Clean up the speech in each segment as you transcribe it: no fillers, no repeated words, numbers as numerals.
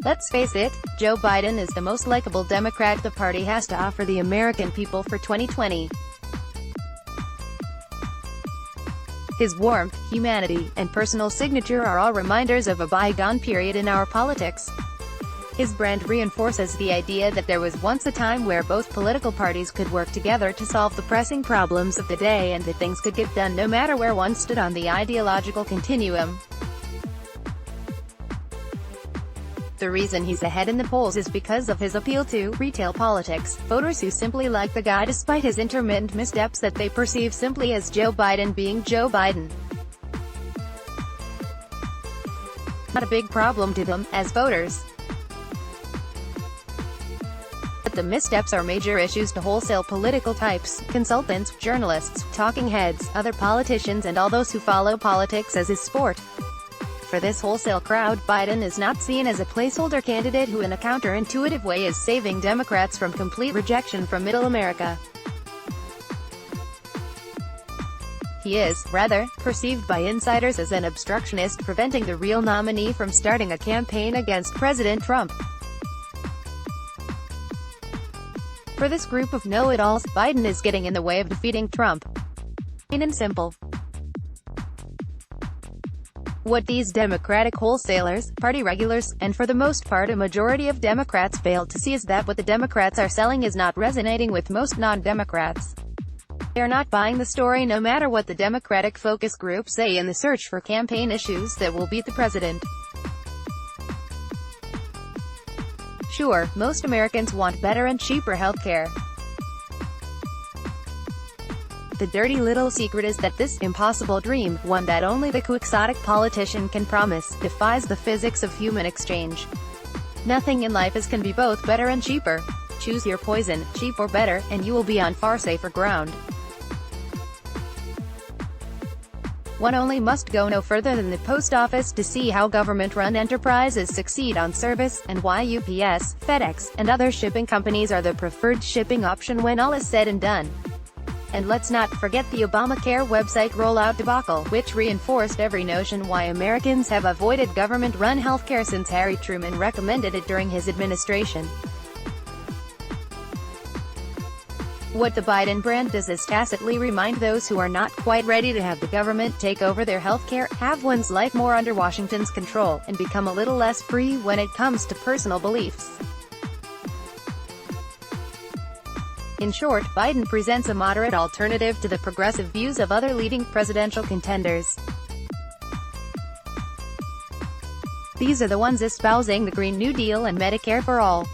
Let's face it, Joe Biden is the most likable Democrat the party has to offer the American people for 2020. His warmth, humanity, and personal signature are all reminders of a bygone period in our politics. His brand reinforces the idea that there was once a time where both political parties could work together to solve the pressing problems of the day and that things could get done no matter where one stood on the ideological continuum. The reason he's ahead in the polls is because of his appeal to retail politics, voters who simply like the guy despite his intermittent missteps that they perceive simply as Joe Biden being Joe Biden. Not a big problem to them, as voters. But the missteps are major issues to wholesale political types, consultants, journalists, talking heads, other politicians and all those who follow politics as his sport. For this wholesale crowd, Biden is not seen as a placeholder candidate who in a counterintuitive way is saving Democrats from complete rejection from middle America. He is, rather, perceived by insiders as an obstructionist preventing the real nominee from starting a campaign against President Trump. For this group of know-it-alls, Biden is getting in the way of defeating Trump. Plain and simple. What these Democratic wholesalers, party regulars, and for the most part a majority of Democrats fail to see is that what the Democrats are selling is not resonating with most non-Democrats. They are not buying the story no matter what the Democratic focus groups say in the search for campaign issues that will beat the president. Sure, most Americans want better and cheaper health care. The dirty little secret is that this impossible dream, one that only the quixotic politician can promise, defies the physics of human exchange. Nothing in life can be both better and cheaper. Choose your poison, cheap or better, and you will be on far safer ground. One only must go no further than the post office to see how government-run enterprises succeed on service, and why UPS, FedEx, and other shipping companies are the preferred shipping option when all is said and done. And let's not forget the Obamacare website rollout debacle, which reinforced every notion why Americans have avoided government-run healthcare since Harry Truman recommended it during his administration. What the Biden brand does is tacitly remind those who are not quite ready to have the government take over their healthcare, have one's life more under Washington's control, and become a little less free when it comes to personal beliefs. In short, Biden presents a moderate alternative to the progressive views of other leading presidential contenders. These are the ones espousing the Green New Deal and Medicare for all.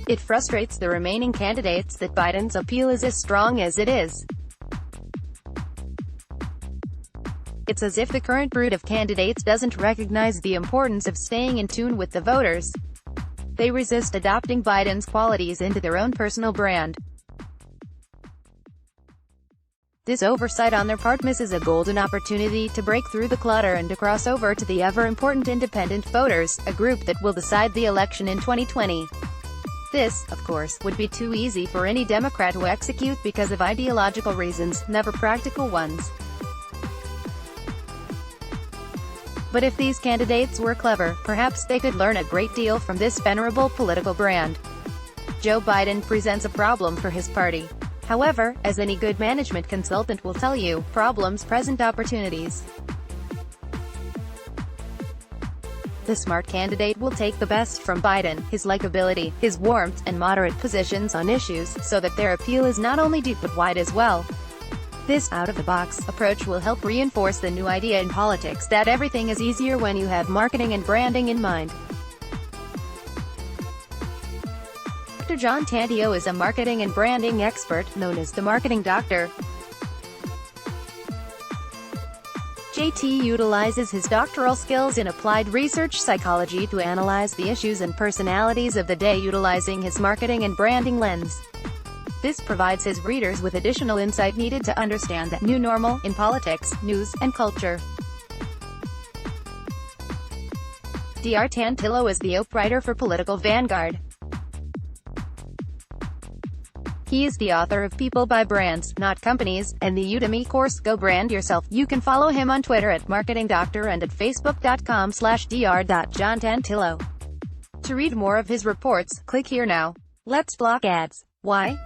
It frustrates the remaining candidates that Biden's appeal is as strong as it is. It's as if the current brood of candidates doesn't recognize the importance of staying in tune with the voters. They resist adopting Biden's qualities into their own personal brand. This oversight on their part misses a golden opportunity to break through the clutter and to cross over to the ever-important independent voters, a group that will decide the election in 2020. This, of course, would be too easy for any Democrat to execute because of ideological reasons, never practical ones. But if these candidates were clever, perhaps they could learn a great deal from this venerable political brand. Joe Biden presents a problem for his party. However, as any good management consultant will tell you, problems present opportunities. The smart candidate will take the best from Biden, his likability, his warmth, and moderate positions on issues, so that their appeal is not only deep but wide as well. This out-of-the-box approach will help reinforce the new idea in politics that everything is easier when you have marketing and branding in mind. Dr. John Tantillo is a marketing and branding expert, known as the Marketing Doctor. JT utilizes his doctoral skills in applied research psychology to analyze the issues and personalities of the day utilizing his marketing and branding lens. This provides his readers with additional insight needed to understand the new normal in politics, news, and culture. Dr. Tantillo is the OP writer for Political Vanguard. He is the author of People Buy Brands, Not Companies, and the Udemy course Go Brand Yourself. You can follow him on Twitter at Marketing Doctor and at facebook.com/dr.johntantillo. To read more of his reports, click here now. Let's block ads. Why?